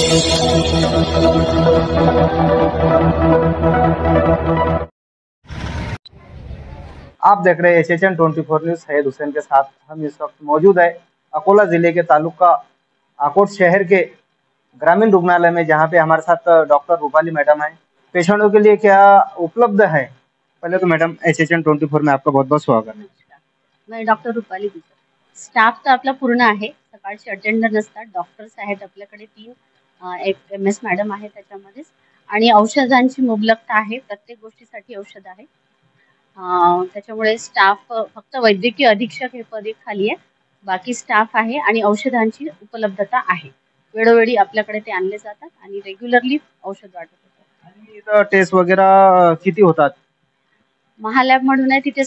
आप देख रहे हैं HHN 24 न्यूज। सैयद हुसैन के साथ हम इस वक्त मौजूद है अकोला जिले के तालुका आकोट शहर के ग्रामीण रुग्णालय में, जहां पे हमारे साथ डॉक्टर रूपाली मैडम है। पेशेंटों के लिए क्या उपलब्ध है? पहले तो मैडम HHN 24 में आपका बहुत बहुत स्वागत है। मैं डॉक्टर रुपाली गुजर। स्टाफ तर आपला पूर्ण आहे, सकाळचे अटेंडर नसतात, डॉक्टर्स आहेत आपल्याकडे 3, एक MS मॅडम आहे त्याच्यामध्येच, आणि औषधांची मुबलकता आहे, प्रत्येक गोष्टीसाठी औषध आहे। त्याच्यामुळे स्टाफ फक्त वैद्यकीय अधीक्षक हे पद खाली आहे, बाकी स्टाफ आहे आणि औषधांची उपलब्धता आहे। वेळोवेळी आपल्याकडे ते आणले जातात आणि रेग्युलरली औषध वाटप होतं। आणि इथं टेस्ट वगैरे किती होतात? महालॅब म्हणून आहे, तिथे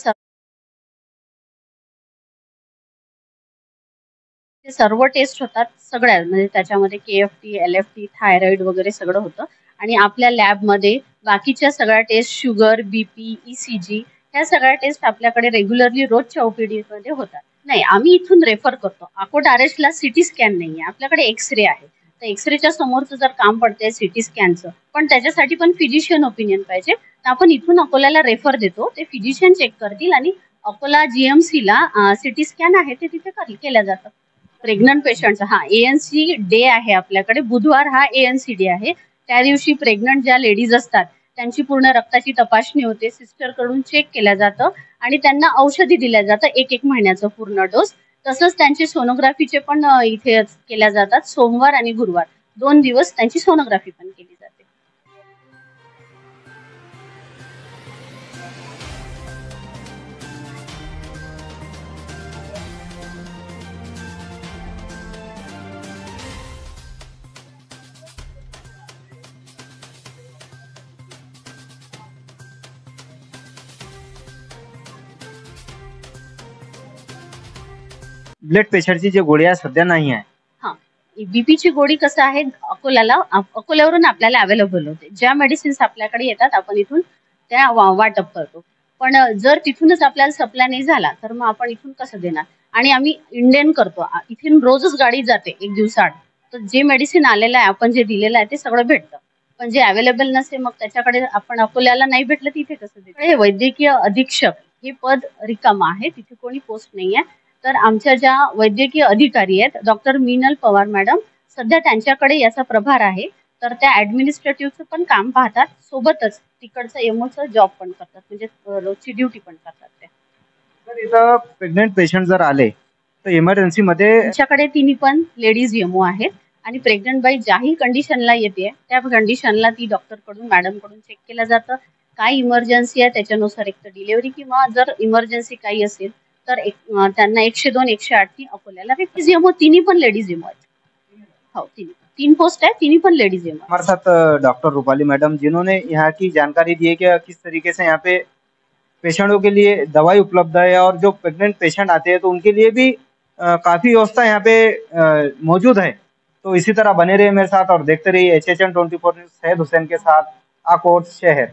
सर्व टेस्ट होतात, सगळ्या म्हणजे त्याच्यामध्ये KFT, LFT, थायरॉइड वगैरे सगळं होतं। आणि आपल्या लॅबमध्ये बाकीच्या सगळ्या टेस्ट, शुगर, BP, ECG, ह्या सगळ्या टेस्ट आपल्याकडे रेग्युलरली रोजच्या OPD मध्ये होतात। नाही, आम्ही इथून रेफर करतो। अकोट RSला सिटी स्कॅन नाही आहे, आपल्याकडे एक्सरे आहे। तर एक्सरेच्या समोरचं जर काम पडतंय सिटी स्कॅनचं, पण त्याच्यासाठी पण फिजिशियन ओपिनियन पाहिजे, तर आपण इथून अकोल्याला रेफर देतो, ते फिजिशियन चेक करतील आणि अकोला GMCला सिटी स्कॅन आहे ते तिथे केल्या जातं। प्रेग्नंट पेशंटचा ANC डे आहे आपल्याकडे, बुधवार हा ANC डे आहे। त्या दिवशी प्रेग्नंट ज्या लेडीज असतात त्यांची पूर्ण रक्ताची तपासणी होते, सिस्टर कडून चेक केलं जातं आणि त्यांना औषधी दिल्या जातं, 1-1 महिन्याचं पूर्ण डोस। तसंच त्यांची सोनोग्राफीचे पण इथे केल्या जातात, सोमवार आणि गुरुवार 2 दिवस त्यांची सोनोग्राफी पण केली जाते। ब्लड प्रेशरची जी गोळी आहे सध्या नाही आहे। बीपीची गोळी कसं आहे, अकोल्यावरून आपल्याला अवेलेबल होते। ज्या मेडिसिन्स आपल्याकडे येतात आपण इथून त्या वाटप करतो, पण जर तिथूनच आपल्याला सप्लाय नाही झाला तर मग आपण इथून कसं देणार? आणि आम्ही इंडियन करतो, इथून रोजच गाडी जाते 1 दिवसाआड, तर जे मेडिसिन आलेलं आहे, आपण जे दिलेलं आहे ते सगळं भेटतं। पण जे अवेलेबल नसते मग त्याच्याकडे आपण अकोल्याला नाही भेटलं तिथे कसं देतो? हे वैद्यकीय अधीक्षक हे पद रिकाम आहे, तिथे कोणी पोस्ट नाही आहे। तर आमच्या ज्या वैद्यकीय अधिकारी आहेत डॉक्टर मीनल पवार मॅडम, सध्या त्यांच्याकडे याचा प्रभार आहे, तर त्या ऍडमिनिस्ट्रेटिव्हचं पण काम पाहतात, सोबतच तिकडचं एमओचं जॉब पण करतात, म्हणजे रोजची ड्युटी पण करतात ते। तर इथं प्रेग्नेंट पेशंट जर आले तर इमर्जन्सी मध्ये त्यांच्याकडे तिन्ही पण लेडीज एमओ आहेत आणि प्रेग्नंट बाई ज्याही कंडिशनला येते त्या कंडिशनला ती डॉक्टर कडून, मॅडम कडून चेक केलं जातं, काय इमर्जन्सी आहे त्याच्यानुसार एक तर डिलिव्हरी, किंवा जर इमर्जन्सी काही असेल तर त्यांना 102, 108 ती अकोल्याला लेडीज एमओ, तिन्ही पण लेडीज एमओ आहेत। हो, तीन पोस्ट है, तिन्ही पण लेडीज एमओ। हमारे साथ डॉक्टर रूपाली मैडम, जिन्होंने यहाँ की जानकारी दी है कि किस तरीके से यहाँ पे पेशेंटों के लिए दवाई उपलब्ध है, और जो प्रेग्नेंट पेशेंट आते हैं तो उनके लिए भी काफी व्यवस्था यहाँ पे मौजूद है। तो इसी तरह बने रहिए मेरे साथ और देखते रहिए HHN 24 न्यूज। सैयद हुसैन के साथ आकोट शहर।